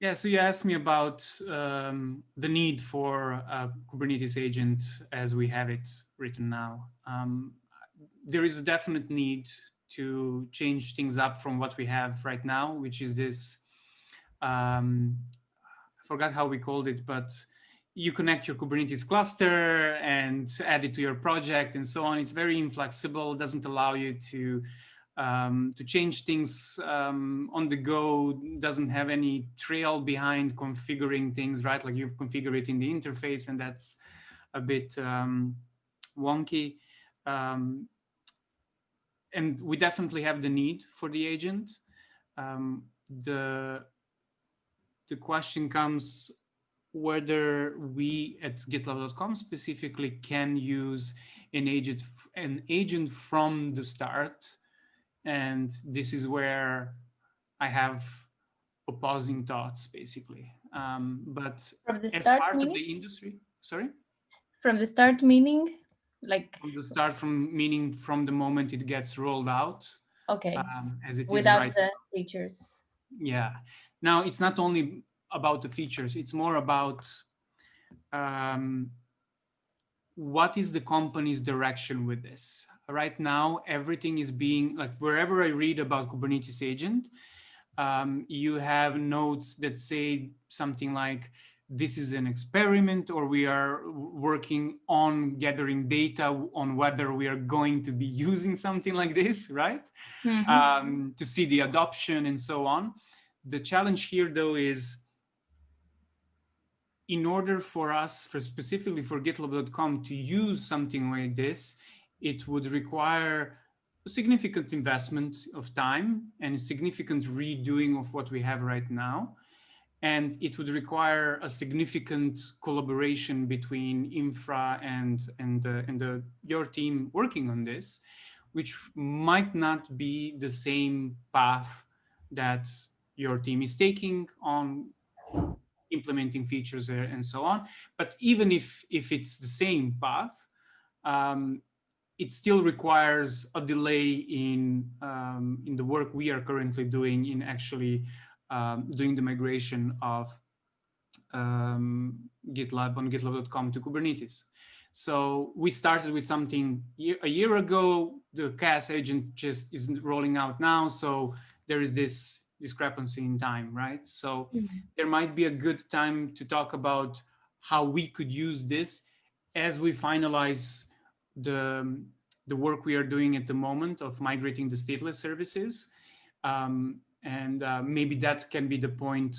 Yeah, so you asked me about the need for a Kubernetes agent as we have it written now. There is a definite need to change things up from what we have right now, which is this, I forgot how we called it, but you connect your Kubernetes cluster and add it to your project and so on. It's very inflexible, doesn't allow you to change things on the go, doesn't have any trail behind configuring things, right? Like you configure it in the interface, and that's a bit wonky. And we definitely have the need for the agent. Um, the question comes whether we at GitLab.com specifically can use an agent from the start. And this is where I have opposing thoughts, basically. But From the as start part of meaning? the industry, sorry? From the start meaning? Like, From the start, meaning from the moment it gets rolled out, okay, as it is without right the now. features. Yeah. Now, it's not only about the features, it's more about um, what is the company's direction with this. Right now, everything is being, like, wherever I read about Kubernetes agent, you have notes that say something like, this is an experiment, or we are working on gathering data on whether we are going to be using something like this, right? To see the adoption and so on. The challenge here, though, is in order for us, specifically for GitLab.com, to use something like this, it would require a significant investment of time and a significant redoing of what we have right now. And it would require a significant collaboration between infra and your team working on this, which might not be the same path that your team is taking on implementing features and so on. But even if it's the same path, it still requires a delay in the work we are currently doing in actually doing the migration of GitLab on GitLab.com to Kubernetes. So we started with something a year ago. The CAS agent just isn't rolling out now. So there is this discrepancy in time, right? So there might be a good time to talk about how we could use this as we finalize the work we are doing at the moment of migrating the stateless services. And maybe that can be the point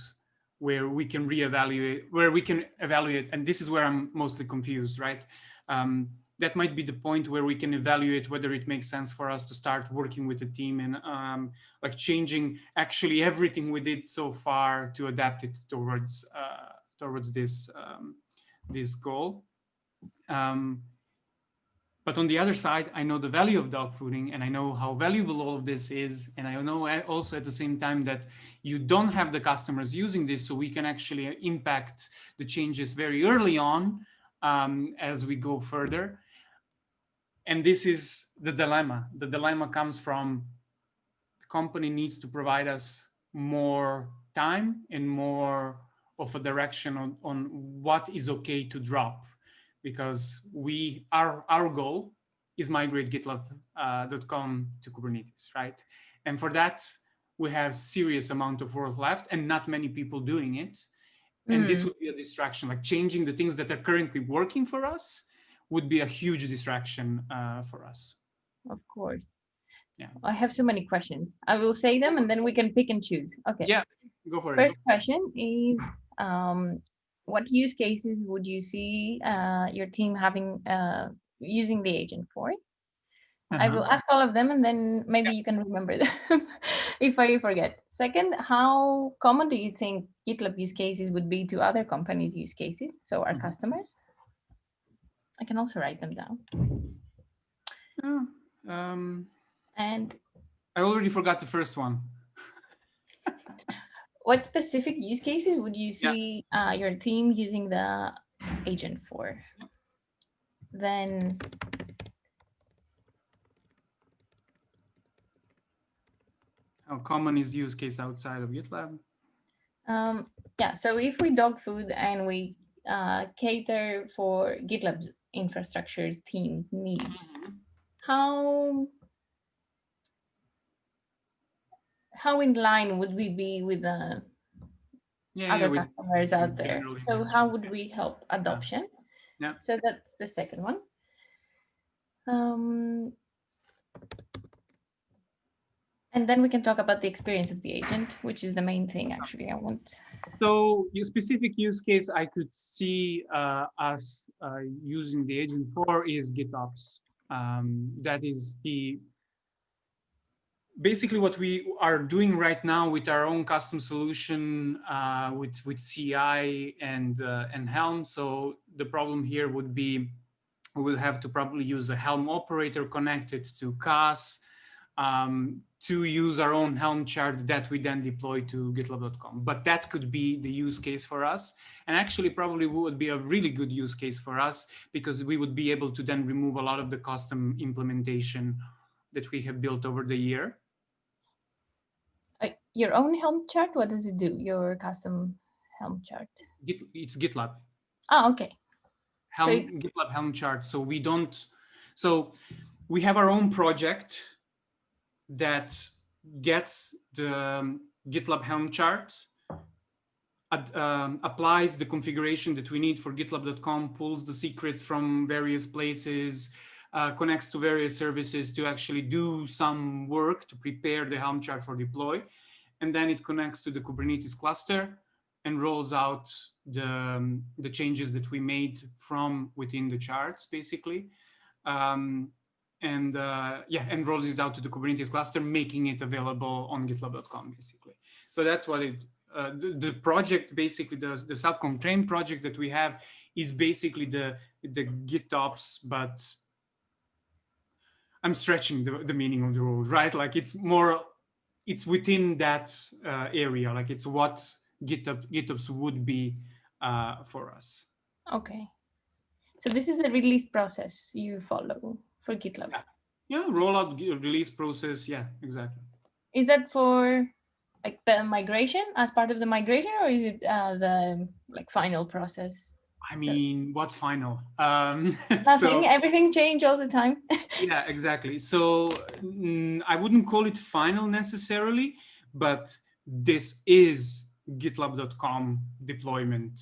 where we can evaluate, and this is where I'm mostly confused, right? That might be the point where we can evaluate whether it makes sense for us to start working with the team and like changing actually everything we did so far to adapt it towards this goal. But on the other side, I know the value of dogfooding, and I know how valuable all of this is. And I know also at the same time that you don't have the customers using this, so we can actually impact the changes very early on as we go further. And this is the dilemma. The dilemma comes from the company needs to provide us more time and more of a direction on what is okay to drop, because our goal is migrate GitLab.com to Kubernetes, right? And for that, we have serious amount of work left and not many people doing it. And this would be a distraction, like changing the things that are currently working for us would be a huge distraction for us. Of course. Yeah. I have so many questions. I will say them and then we can pick and choose. Okay. Yeah, go for it. First question is, what use cases would you see your team having using the agent for? I will ask all of them and then maybe you can remember them if I forget. Second, how common do you think GitLab use cases would be to other companies' use cases? So our customers? I can also write them down. And I already forgot the first one. what specific use cases would you see your team using the agent for? Then how common is use case outside of GitLab? Yeah, so if we dog food and we cater for GitLab infrastructure teams needs, how in line would we be with the other with customers out there? general So how industries. would we help adoption? Yeah. So that's the second one. And then we can talk about the experience of the agent, which is the main thing actually I want. So your specific use case I could see us using the agent for is GitOps. That is the basically what we are doing right now with our own custom solution with CI and Helm. So the problem here would be we will have to probably use a Helm operator connected to CAS to use our own Helm chart that we then deploy to GitLab.com. But that could be the use case for us. And actually probably would be a really good use case for us because we would be able to then remove a lot of the custom implementation that we have built over the year. Your own Helm chart, what does it do? Your custom Helm chart? It's GitLab. Oh, okay. GitLab Helm chart. So we have our own project that gets the GitLab Helm chart, applies the configuration that we need for GitLab.com, pulls the secrets from various places, connects to various services to actually do some work to prepare the Helm chart for deploy. And then it connects to the Kubernetes cluster and rolls out the changes that we made from within the charts, basically. And rolls it out to the Kubernetes cluster, making it available on GitLab.com, basically. So that's what the project, basically, the self-contained project that we have is basically the GitOps, but I'm stretching the meaning of the role, right? Like it's within that area, like it's what GitOps would be for us. Okay. So this is the release process you follow for GitLab. Yeah, rollout release process. Yeah, exactly. Is that for like the migration, as part of the migration, or is it the like final process? I mean, what's final? Nothing. Everything change all the time. Yeah, exactly. So I wouldn't call it final necessarily, but this is GitLab.com deployment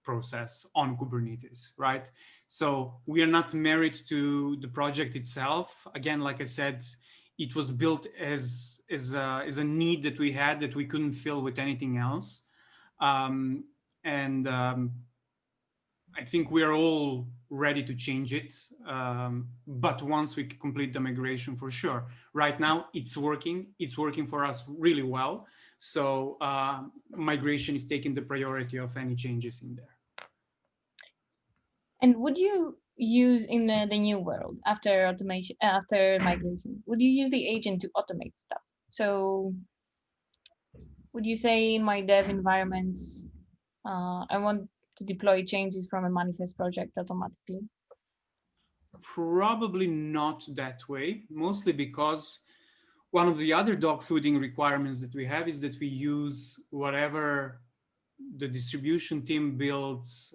process on Kubernetes, right? So we are not married to the project itself. Again, like I said, it was built as a need that we had that we couldn't fill with anything else. I think we are all ready to change it, but once we complete the migration, for sure. Right now, it's working. It's working for us really well. So migration is taking the priority of any changes in there. And would you use in the new world after automation, after migration, would you use the agent to automate stuff? So would you say in my dev environments, I want to deploy changes from a manifest project automatically? Probably not that way, mostly because one of the other dog fooding requirements that we have is that we use whatever the distribution team builds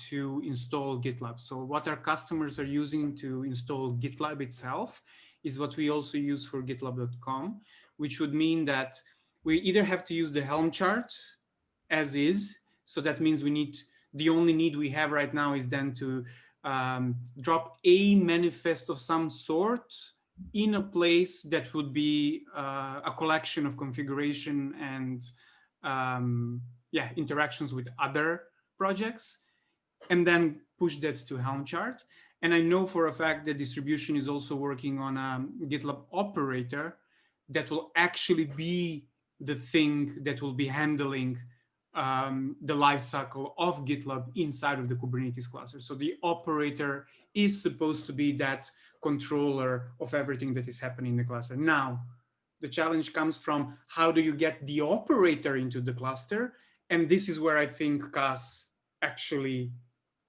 to install GitLab. So what our customers are using to install GitLab itself is what we also use for GitLab.com, which would mean that we either have to use the Helm chart as is. So that means the only need we have right now is then to drop a manifest of some sort in a place that would be a collection of configuration and interactions with other projects, and then push that to Helm chart. And I know for a fact that distribution is also working on a GitLab operator that will actually be the thing that will be handling the lifecycle of GitLab inside of the Kubernetes cluster. So the operator is supposed to be that controller of everything that is happening in the cluster. Now, the challenge comes from how do you get the operator into the cluster? And this is where I think CAS actually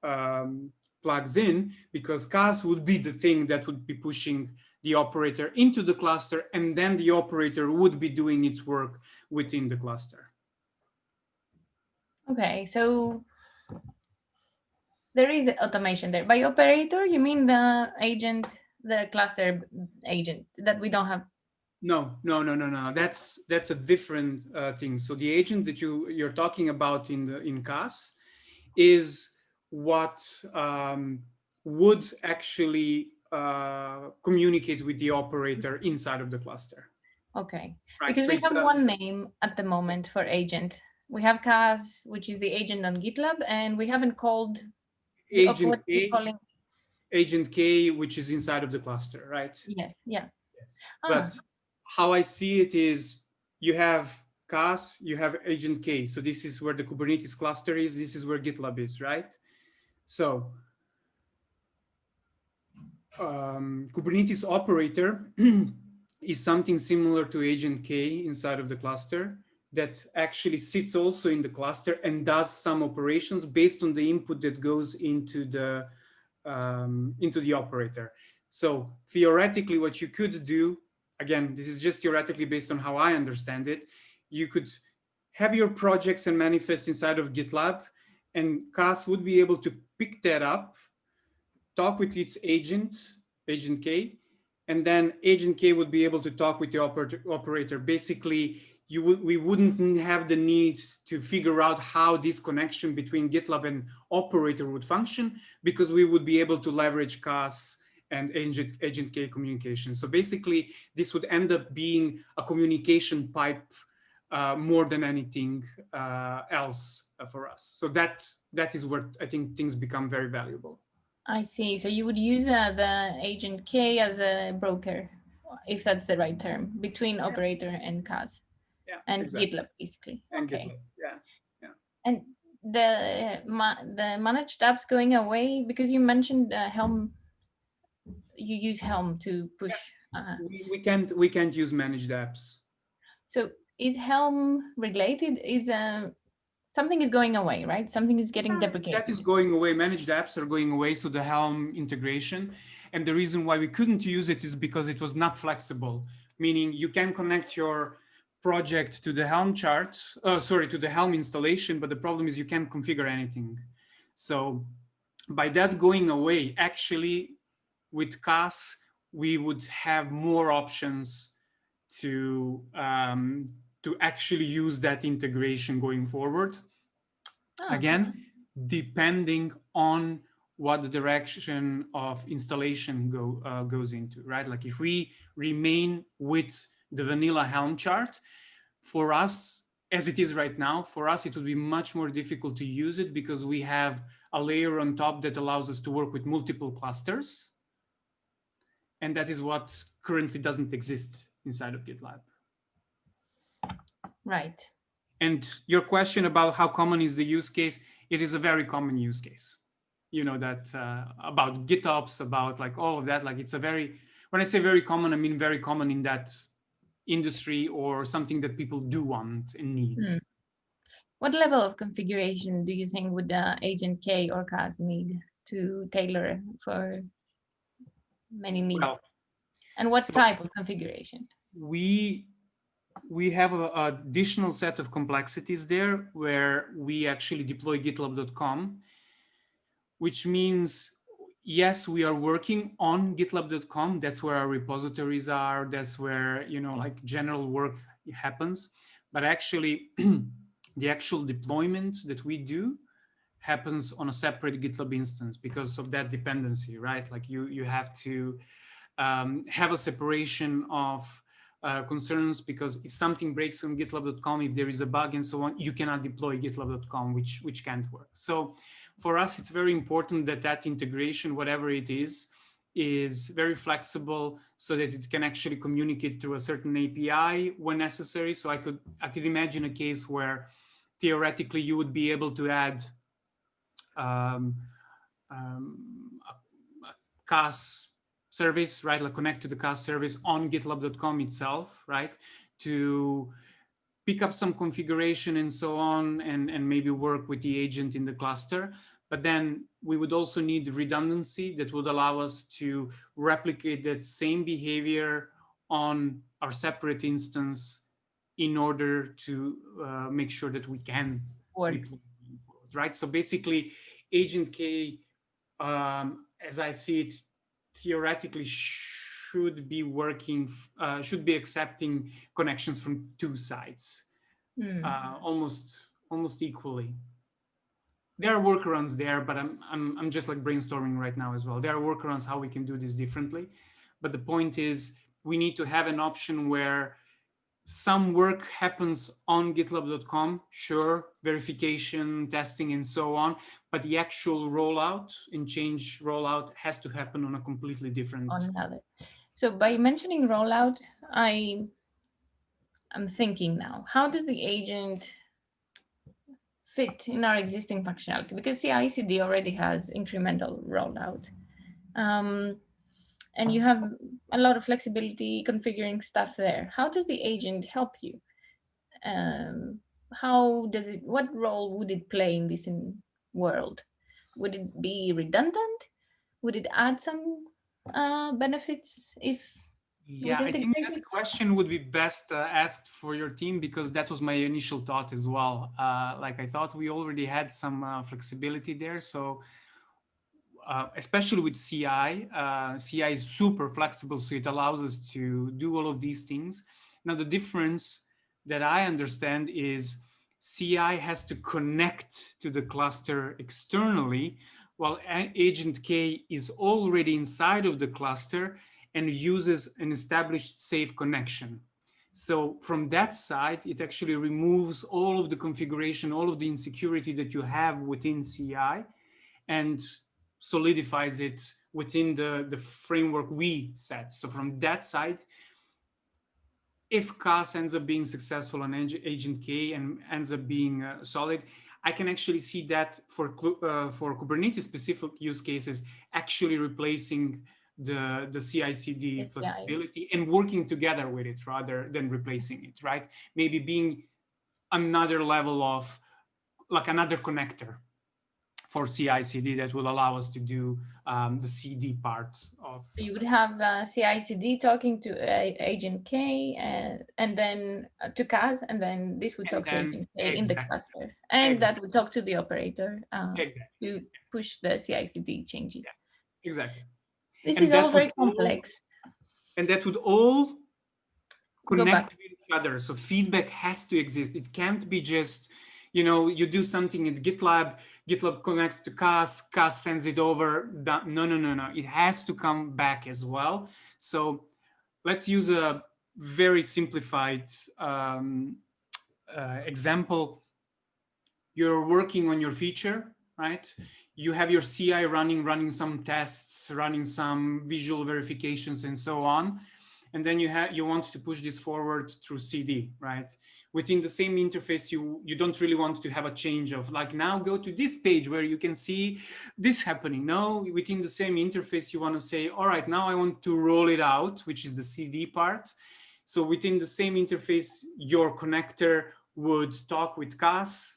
plugs in, because CAS would be the thing that would be pushing the operator into the cluster, and then the operator would be doing its work within the cluster. Okay, so there is automation there. By operator, you mean the agent, the cluster agent that we don't have? No. That's a different thing. So the agent that you're talking about in CAS is what would actually communicate with the operator inside of the cluster. Okay, Right. because So we it's have a one name at the moment for agent. We have CAS, which is the agent on GitLab, and we haven't called the agent what we're K, calling. agent K, which is inside of the cluster, right? Yes, yeah. Yes. Ah, But how I see it is you have CAS, you have agent K. So this is where the Kubernetes cluster is. This is where GitLab is, right? So Kubernetes operator is something similar to agent K inside of the cluster that actually sits also in the cluster and does some operations based on the input that goes into the operator. So theoretically, what you could do, again, this is just theoretically based on how I understand it, you could have your projects and manifests inside of GitLab, and CAS would be able to pick that up, talk with its agent, agent K, and then agent K would be able to talk with the operator. Basically, we wouldn't have the need to figure out how this connection between GitLab and operator would function, because we would be able to leverage CAS and agent K communication. So basically, this would end up being a communication pipe more than anything else for us. So that is where I think things become very valuable. I see. So you would use the agent K as a broker, if that's the right term, between operator and CAS Yeah, and exactly. GitLab, basically. And Okay. GitLab. Yeah. Yeah. And the managed apps going away, because you mentioned Helm. You use Helm to push. We can't use managed apps. So is Helm related? Is something is going away, right? Something is getting That is deprecated. going away. Managed apps are going away. So the Helm integration, and the reason why we couldn't use it is because it was not flexible. Meaning you can connect your project to the Helm chart, to the Helm installation, but the problem is you can't configure anything. So by that going away, actually, with CAS, we would have more options to actually use that integration going forward. Again, depending on what the direction of installation goes into, right? Like if we remain with the vanilla Helm chart, for us, as it is right now, for us, it would be much more difficult to use it because we have a layer on top that allows us to work with multiple clusters. And that is what currently doesn't exist inside of GitLab. Right. And your question about how common is the use case, it is a very common use case. You know, that about GitOps, about like all of that, like it's a very, when I say very common, I mean very common in that industry or something that people do want and need. What level of configuration do you think would agent K or CAS need to tailor for many needs? Well, and what so type of configuration? we have an additional set of complexities there where we actually deploy gitlab.com, which means, yes, we are working on gitlab.com. That's where our repositories are. That's where, you know, like general work happens. But actually, the actual deployment that we do happens on a separate GitLab instance because of that dependency, right? Like you have to have a separation of concerns, because if something breaks on gitlab.com, if there is a bug and so on, you cannot deploy gitlab.com, which can't work. So for us, it's very important that that integration, whatever it is very flexible so that it can actually communicate through a certain API when necessary. So I could imagine a case where theoretically you would be able to add a CAS service, right? Like connect to the CAS service on gitlab.com itself, right? To pick up some configuration and so on, and maybe work with the agent in the cluster. But then we would also need redundancy that would allow us to replicate that same behavior on our separate instance in order to make sure that we can Works. deploy right? So basically, Agent K, as I see it, theoretically should be working, should be accepting connections from two sides, almost equally. There are workarounds there, but I'm just like brainstorming right now as well. There are workarounds how we can do this differently, but the point is we need to have an option where some work happens on gitlab.com, sure, verification, testing, and so on, but the actual rollout and change rollout has to happen on a completely different. On another. So by mentioning rollout, I'm thinking now, how does the agent fit in our existing functionality? Because CI/CD already has incremental rollout. And you have a lot of flexibility configuring stuff there. How does the agent help you? How does it, what role would it play in this world? Would it be redundant? Would it add some benefits if it was Yeah, I think integrated? that question would be best asked for your team, because that was my initial thought as well. Like I thought we already had some flexibility there. So especially with CI, CI is super flexible, so it allows us to do all of these things. Now, the difference that I understand is CI has to connect to the cluster externally, while Agent K is already inside of the cluster and uses an established safe connection. So from that side, it actually removes all of the configuration, all of the insecurity that you have within CI, and solidifies it within the framework we set. So from that side, if CAS ends up being successful on Agent K and ends up being solid, I can actually see that for Kubernetes specific use cases, actually replacing the CI/CD flexibility and working together with it rather than replacing it, right? Maybe being another level of, like another connector for CI/CD that will allow us to do the CD part of. You would have CI/CD talking to Agent K and then to CAS, and then this would talk to Agent K in the cluster, and that would talk to the operator to push the CI/CD changes. Yeah, exactly. This is all very complex. And that would all connect with each other. So feedback has to exist. It can't be just, you know, you do something at GitLab, GitLab connects to CAS, CAS sends it over. No. It has to come back as well. So let's use a very simplified example. You're working on your feature, right? You have your CI running some tests, running some visual verifications and so on. And then you want to push this forward through CD, right? Within the same interface, you don't really want to have a change of like, now go to this page where you can see this happening. No, within the same interface, you want to say, all right, now I want to roll it out, which is the CD part. So within the same interface, your connector would talk with CAS.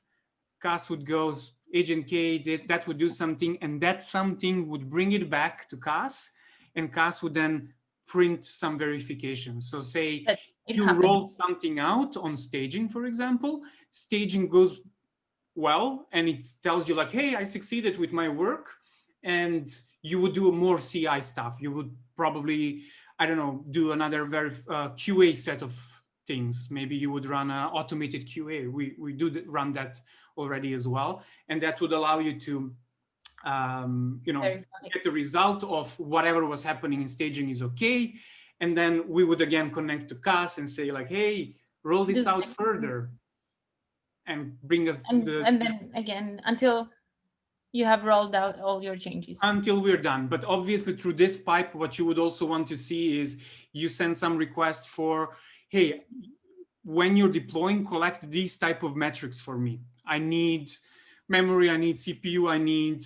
CAS would go Agent K, that would do something, and that something would bring it back to CAS, and CAS would then print some verification. So say you rolled something out on staging, for example, staging goes well, and it tells you like, hey, I succeeded with my work, and you would do more CI stuff. You would probably, I don't know, do another QA set of things. Maybe you would run an automated QA. We do run that already as well. And that would allow you to get the result of whatever was happening in staging is okay. And then we would again connect to CAS and say like, hey, roll this out further and bring us and then again, until you have rolled out all your changes. Until we're done. But obviously through this pipe, what you would also want to see is you send some request for, hey, when you're deploying, collect these type of metrics for me. I need memory, I need CPU, I need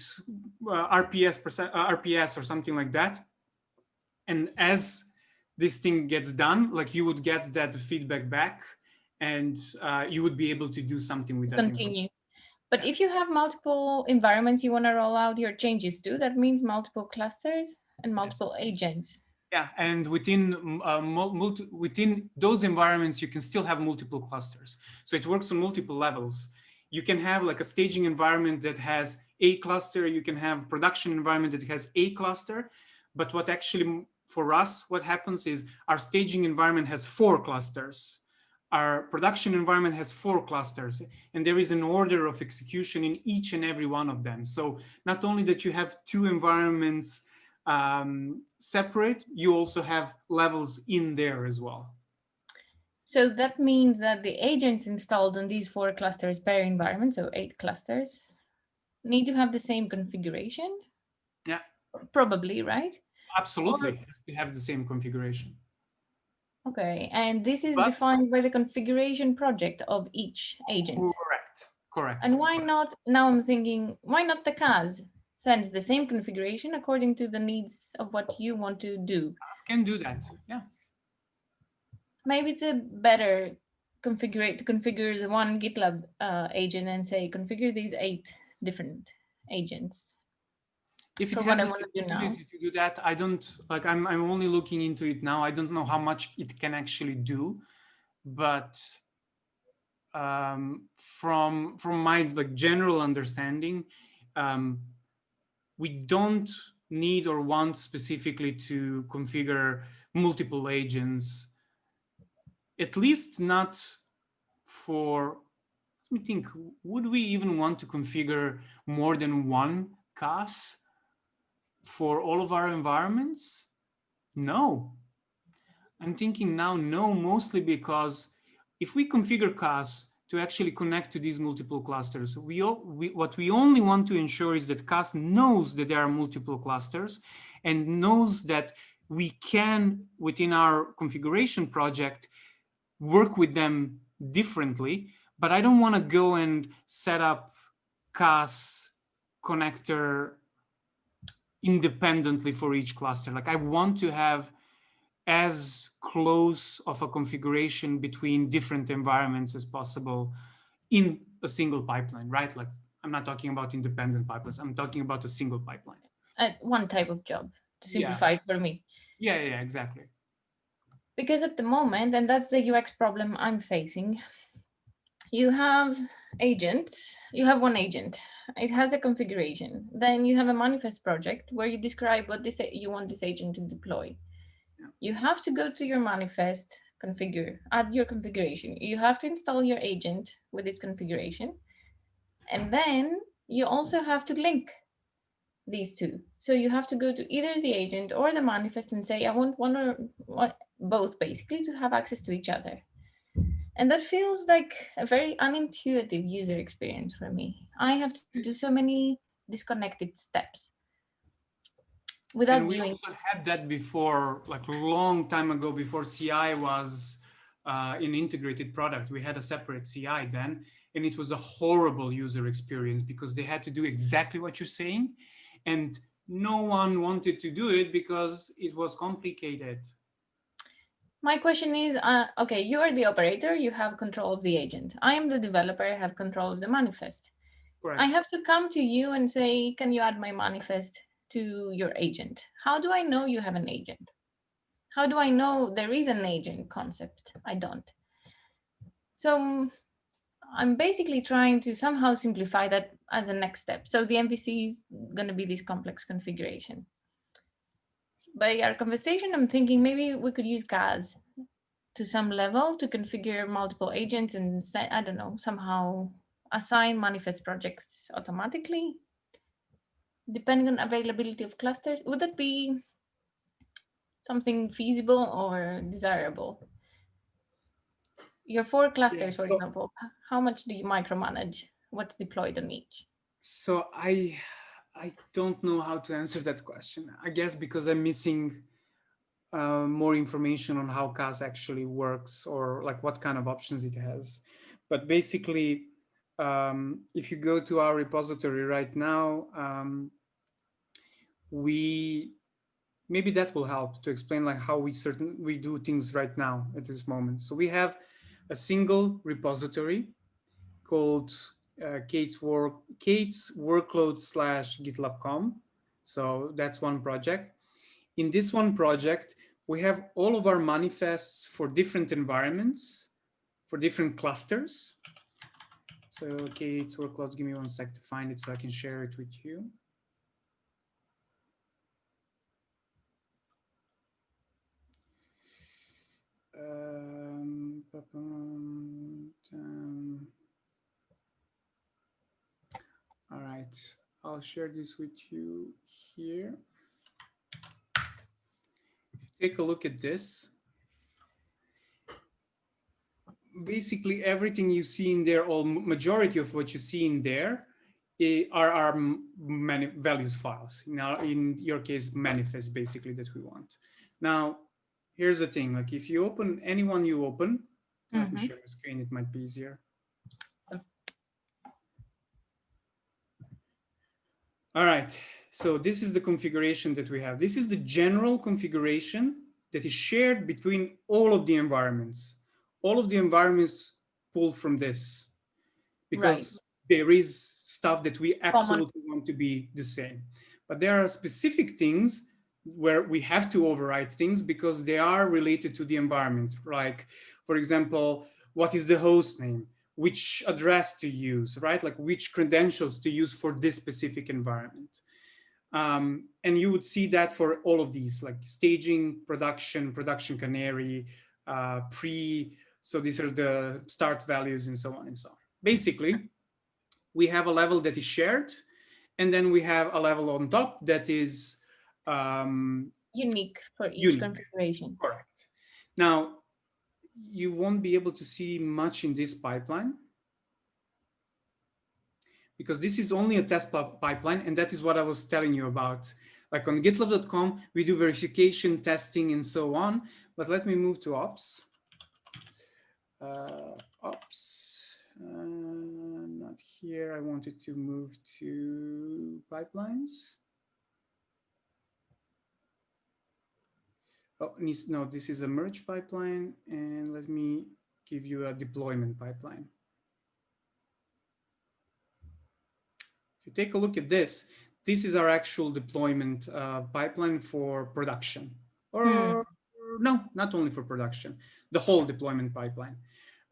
RPS or something like that. And as this thing gets done, like you would get that feedback back, and you would be able to do something with that. Continue. But if you have multiple environments you want to roll out your changes to, that means multiple clusters and multiple agents. Yeah, and within within those environments, you can still have multiple clusters. So it works on multiple levels. you can have like a staging environment that has a cluster, you can have production environment that has a cluster, but what actually for us, what happens is our staging environment has 4 clusters. Our production environment has 4 clusters, and there is an order of execution in each and every one of them. So not only that you have 2 environments separate, you also have levels in there as well. So that means that the agents installed on these 4 clusters per environment, so 8 clusters, need to have the same configuration? Yeah. Probably, right? Absolutely. We have the same configuration. Okay, and this is defined by the configuration project of each agent. Correct. And why not, now I'm thinking, why not the CAS sends the same configuration according to the needs of what you want to do? CAS can do that, yeah. Maybe it's a better to configure the one GitLab agent and say, configure these 8 different agents. If it has the flexibility to do that, I don't, like, I'm only looking into it now. I don't know how much it can actually do, but from my like general understanding, we don't need or want specifically to configure multiple agents, at least not for, let me think, would we even want to configure more than one CAS for all of our environments? No. I'm thinking now no, mostly because if we configure CAS to actually connect to these multiple clusters, what we only want to ensure is that CAS knows that there are multiple clusters and knows that we can, within our configuration project, work with them differently. But I don't want to go and set up CAS connector independently for each cluster. Like I want to have as close of a configuration between different environments as possible in a single pipeline, right? Like I'm not talking about independent pipelines. I'm talking about a single pipeline. One type of job to simplify it for me. Yeah, exactly. Because at the moment, and that's the UX problem I'm facing, you have agents, you have one agent, it has a configuration. Then you have a manifest project where you describe what you want this agent to deploy. Yeah. You have to go to your manifest, add your configuration. You have to install your agent with its configuration. And then you also have to link these two. So you have to go to either the agent or the manifest and say, I want one or both basically to have access to each other. And that feels like a very unintuitive user experience for me. I have to do so many disconnected steps without and we also had that before, like a long time ago, before CI was an integrated product. We had a separate CI then, and it was a horrible user experience because they had to do exactly what you're saying, and no one wanted to do it because it was complicated. My question is, okay, you are the operator, you have control of the agent. I am the developer, I have control of the manifest. Correct. I have to come to you and say, can you add my manifest to your agent? How do I know you have an agent? How do I know there is an agent concept? I don't. So I'm basically trying to somehow simplify that as a next step. So the MVC is going to be this complex configuration. By our conversation, I'm thinking maybe we could use CAS to some level to configure multiple agents and, I don't know, somehow assign manifest projects automatically, depending on availability of clusters. Would that be something feasible or desirable? Your 4 clusters, for example, how much do you micromanage? What's deployed on each? So I don't know how to answer that question. I guess because I'm missing more information on how CAS actually works or like what kind of options it has. But basically, if you go to our repository right now, maybe that will help to explain like how we do things right now at this moment. So we have a single repository called Kate's workload / GitLab.com. So that's one project. In this one project, we have all of our manifests for different environments, for different clusters. So, okay, it's workloads. Give me 1 sec to find it so I can share it with you. All right, I'll share this with you here. Take a look at this. Basically, everything you see in there, or majority of what you see in there, are our values files. Now, in your case, manifest basically that we want. Now, here's the thing: like if you open anyone you open, let me share the screen. It might be easier. All right. So this is the configuration that we have. This is the general configuration that is shared between all of the environments. All of the environments pull from this because there is stuff that we absolutely want to be the same. But there are specific things where we have to override things because they are related to the environment. Like, for example, what is the host name? Which address to use, right? Like which credentials to use for this specific environment. And you would see that for all of these, like staging, production canary, pre. So these are the start values and so on and so on. Basically, we have a level that is shared, and then we have a level on top that is unique for each configuration. Correct. Now, you won't be able to see much in this pipeline because this is only a test pipeline, and that is what I was telling you about. Like on GitLab.com, we do verification, testing, and so on. But let me move to ops. Not here. I wanted to move to pipelines. Oh, no, this is a merge pipeline. And let me give you a deployment pipeline. If you take a look at this, this is our actual deployment pipeline for production. Or no, not only for production, the whole deployment pipeline.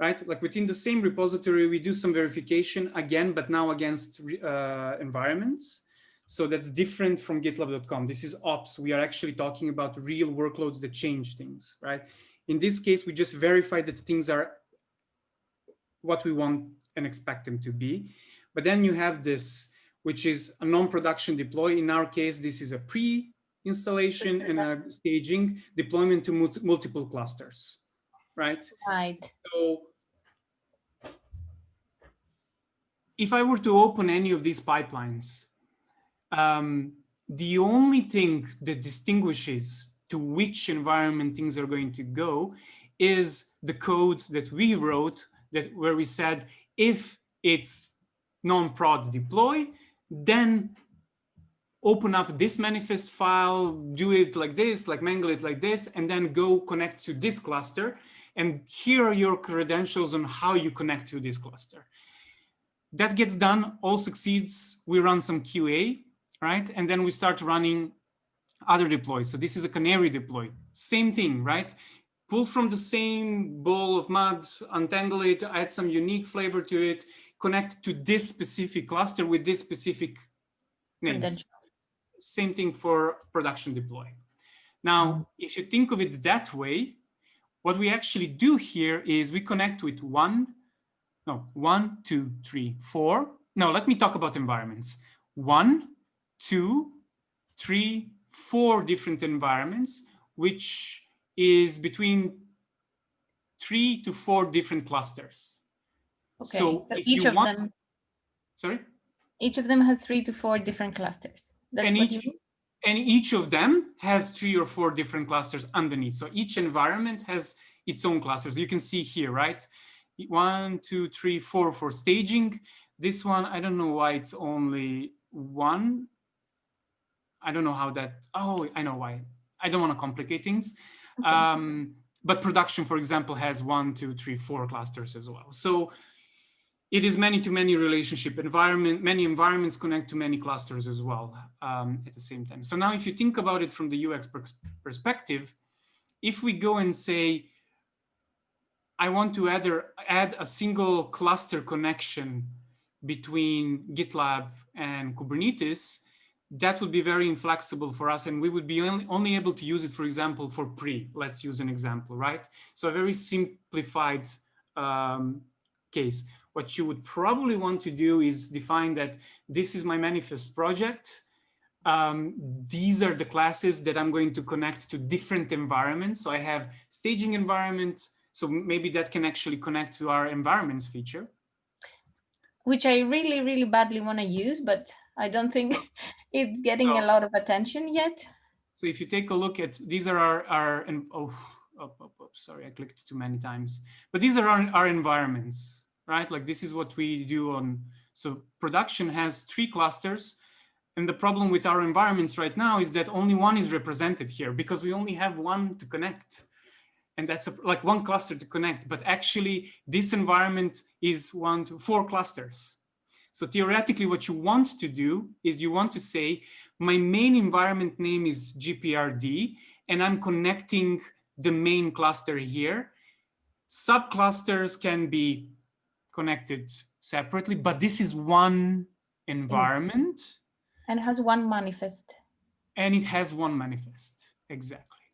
Right? Like within the same repository, we do some verification again, but now against environments. So that's different from GitLab.com. This is ops. We are actually talking about real workloads that change things, right? In this case, we just verify that things are what we want and expect them to be. But then you have this, which is a non-production deploy. In our case, this is a pre-installation and a staging deployment to multiple clusters, right? Right. So if I were to open any of these pipelines, the only thing that distinguishes to which environment things are going to go is the code that we wrote, where we said, if it's non-prod deploy, then open up this manifest file, do it like this, like mangle it like this, and then go connect to this cluster. And here are your credentials on how you connect to this cluster. That gets done, all succeeds. We run some QA, right? And then we start running other deploys. So this is a canary deploy. Same thing, right? Pull from the same bowl of mud, untangle it, add some unique flavor to it, connect to this specific cluster with this specific names. Same thing for production deploy. Now, if you think of it that way, what we actually do here is we connect with 1, 2, 3, 4. No, let me talk about environments. 1, 2, 3, 4 different environments, which is between 3 to 4 different clusters. Okay. So if each you of want, them. Sorry? Each of them has 3 to 4 different clusters. That's what you mean? And each of them has 3 or 4 different clusters underneath. So each environment has its own clusters. You can see here, right? 1, 2, 3, 4 for staging. This one, I don't know why it's only 1. I don't know how that, oh, I know why. I don't want to complicate things. Okay. But production, for example, has 1, 2, 3, 4 clusters as well. So it is many-to-many relationship environment. Many environments connect to many clusters as well at the same time. So now if you think about it from the UX perspective, if we go and say, I want to add a single cluster connection between GitLab and Kubernetes, that would be very inflexible for us, and we would be only able to use it, for example, for pre. Let's use an example, right? So a very simplified case. What you would probably want to do is define that this is my manifest project. These are the classes that I'm going to connect to different environments. So I have staging environment. So maybe that can actually connect to our environments feature. Which I really, really badly want to use, but I don't think it's getting a lot of attention yet. So if you take a look at, these are our sorry, I clicked too many times. But these are our environments, right? Like this is what we do on, so production has 3 clusters. And the problem with our environments right now is that only one is represented here because we only have one to connect. And that's like one cluster to connect. But actually, this environment is 1 to 4 clusters. So theoretically, what you want to do is you want to say, my main environment name is GPRD, and I'm connecting the main cluster here. Subclusters can be connected separately, but this is one environment. And it has one manifest. And it has one manifest. Exactly.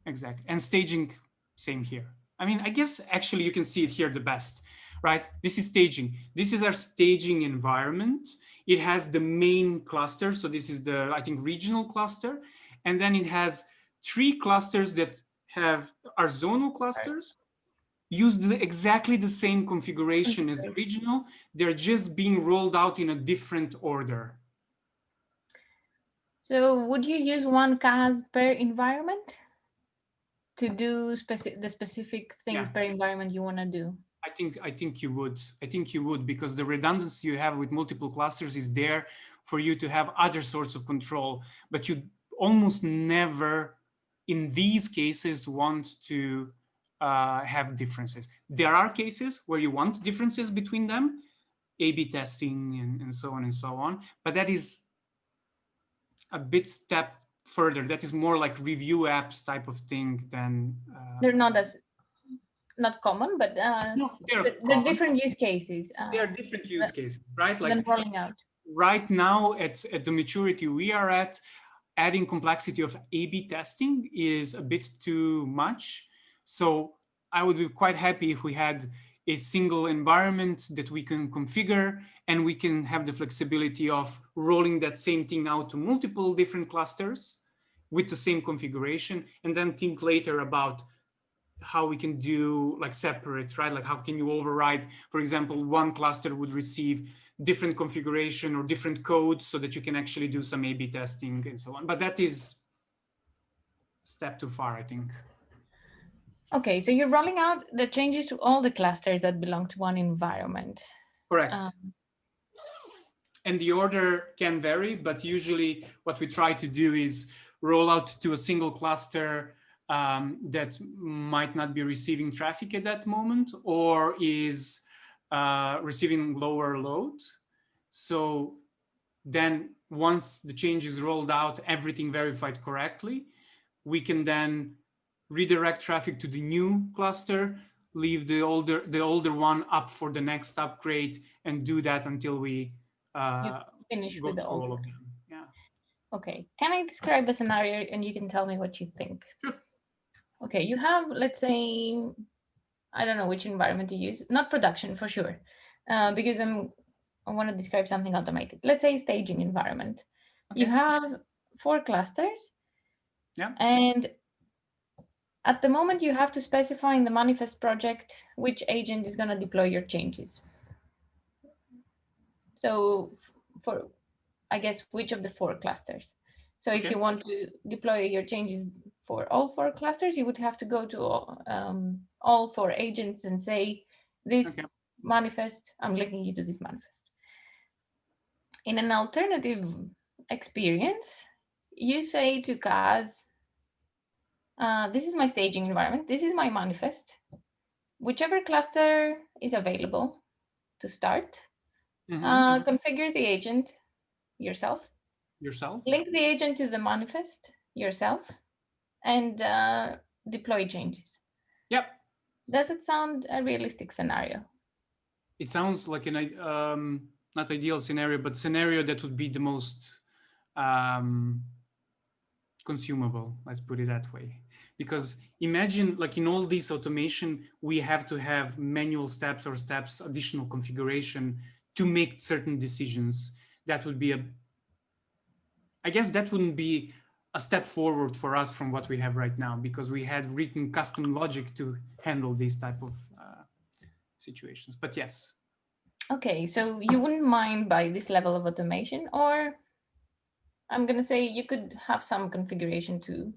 Exactly. And staging, same here. I mean, I guess actually you can see it here the best, right? This is staging. This is our staging environment. It has the main cluster. So this is the, I think, regional cluster. And then it has 3 clusters that are zonal clusters, use exactly the same configuration as the regional. They're just being rolled out in a different order. So would you use one CAS per environment to do the specific things per environment you want to do? I think you would. I think you would, because the redundancy you have with multiple clusters is there for you to have other sorts of control, but you almost never, in these cases, want to have differences. There are cases where you want differences between them, A/B testing and so on and so on, but that is a bit step further. That is more like review apps type of thing than. They're not common, but no, they're different use cases. They are different use cases, right? Like than rolling out. Right now, at the maturity we are at, adding complexity of A/B testing is a bit too much. So I would be quite happy if we had a single environment that we can configure, and we can have the flexibility of rolling that same thing out to multiple different clusters with the same configuration, and then think later about how we can do like separate, right? Like how can you override, for example, one cluster would receive different configuration or different codes so that you can actually do some A/B testing and so on. But that is a step too far, I think. Okay, so you're rolling out the changes to all the clusters that belong to one environment. Correct. And the order can vary, but usually what we try to do is roll out to a single cluster that might not be receiving traffic at that moment, or is receiving lower load. So then once the change is rolled out, everything verified correctly, we can then redirect traffic to the new cluster, leave the older one up for the next upgrade, and do that until we finish go with through all of them. Yeah. Okay. Can I describe a scenario and you can tell me what you think? Sure. Okay, you have, let's say, I don't know which environment to use, not production for sure, because I want to describe something automated. Let's say staging environment. Okay. You have 4 clusters. Yeah. And at the moment, you have to specify in the manifest project which agent is going to deploy your changes. So for, I guess, which of the 4 clusters. So if you want to deploy your changes for all 4 clusters, you would have to go to all 4 agents and say, this manifest, I'm linking you to this manifest. In an alternative experience, you say to CAS, this is my staging environment, this is my manifest. Whichever cluster is available to start, configure the agent yourself. Link the agent to the manifest yourself, and deploy changes. Yep. Does it sound a realistic scenario? It sounds like an not ideal scenario, but scenario that would be the most consumable, let's put it that way. Because imagine, like in all this automation, we have to have manual steps or steps, additional configuration to make certain decisions. That would be I guess that wouldn't be a step forward for us from what we have right now, because we had written custom logic to handle these type of situations. But yes. Okay, so you wouldn't mind by this level of automation, or I'm gonna say you could have some configuration to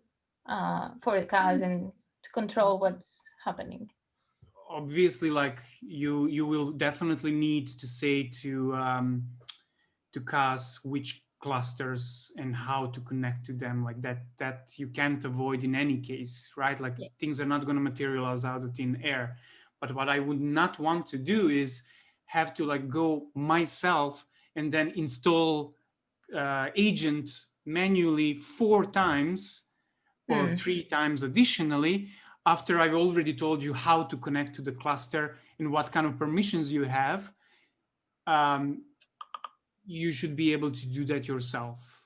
for the cars and to control what's happening. Obviously, like you will definitely need to say to CAS which clusters and how to connect to them, like that you can't avoid in any case, right? Like Yeah. things are not going to materialize out of thin air. But what I would not want to do is have to like go myself and then install agent manually 4 times or 3 times additionally, after I've already told you how to connect to the cluster and what kind of permissions you have. You should be able to do that yourself.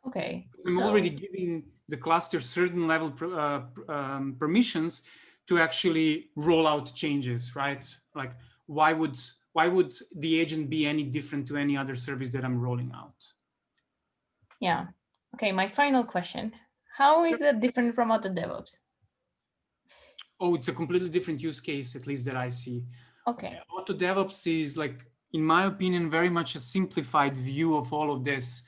Okay. I'm So already giving the cluster certain level permissions to actually roll out changes, right? Like why would the agent be any different to any other service that I'm rolling out? yeah. Okay, my final question. How is that different from Other Devops? Oh, it's a completely different use case, at least that I see. Okay. Auto DevOps is, like, in my opinion, very much a simplified view of all of this.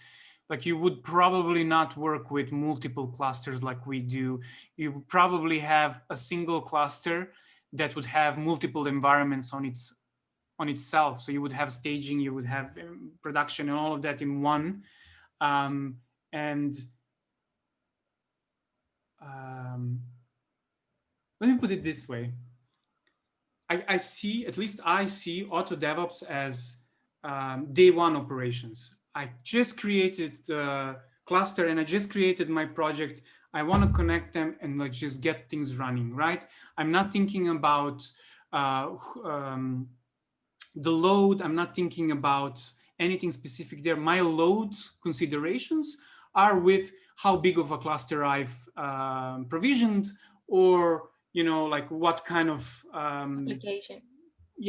Like you would probably not work with multiple clusters like we do. You would probably have a single cluster that would have multiple environments on itself. So you would have staging, you would have production, and all of that in one. And let me put it this way. I see, at least I see Auto DevOps as day one operations. I just created the cluster and I just created my project. I want to connect them and like just get things running, right? I'm not thinking about the load. I'm not thinking about anything specific there. My load considerations are with how big of a cluster I've provisioned, or like what kind of Application.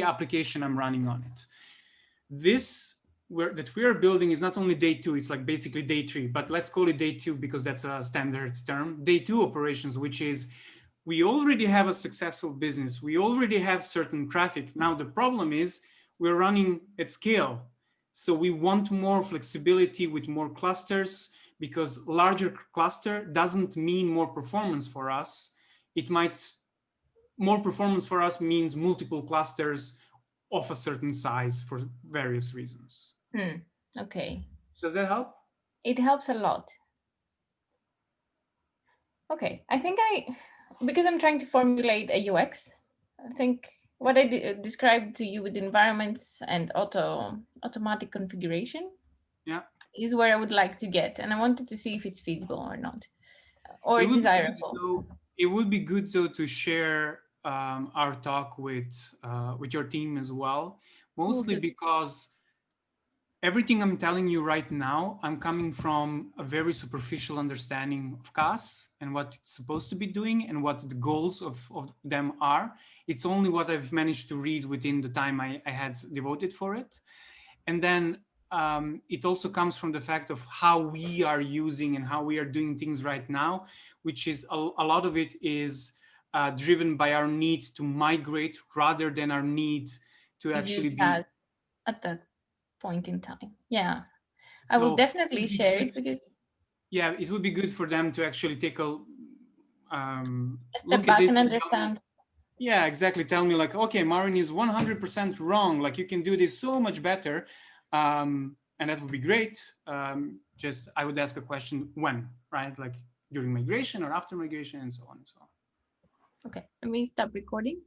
application I'm running on it. This that we are building is not only day 2, it's like basically day 3, but let's call it day 2 because that's a standard term. Day 2 operations, which is we already have a successful business, we already have certain traffic. Now the problem is we're running at scale, so we want more flexibility with more clusters, because larger cluster doesn't mean more performance for us. It might more performance for us means multiple clusters of a certain size for various reasons. Okay. Does that help? It helps a lot. Okay. I think because I'm trying to formulate a UX, I think what I described to you with environments and automatic configuration Yeah. is where I would like to get. And I wanted to see if it's feasible or not, It or would be good desirable. though. It would be good though to share our talk with your team as well, mostly because everything I'm telling you right now, I'm coming from a very superficial understanding of CAS and what it's supposed to be doing and what the goals of them are. It's only what I've managed to read within the time I had devoted for it. And then it also comes from the fact of how we are using and how we are doing things right now, which is a lot of it is driven by our need to migrate rather than our need to actually be. At that point in time. Yeah. I will So definitely share it because yeah, it would be good for them to actually take a step look at back it and and tell me, understand. yeah, exactly. Tell me like, okay, Marin is 100% wrong. Like you can do this so much better. And that would be great. Just, I would ask a question when, right? Like during migration or after migration and so on and so on. Okay, let me stop recording.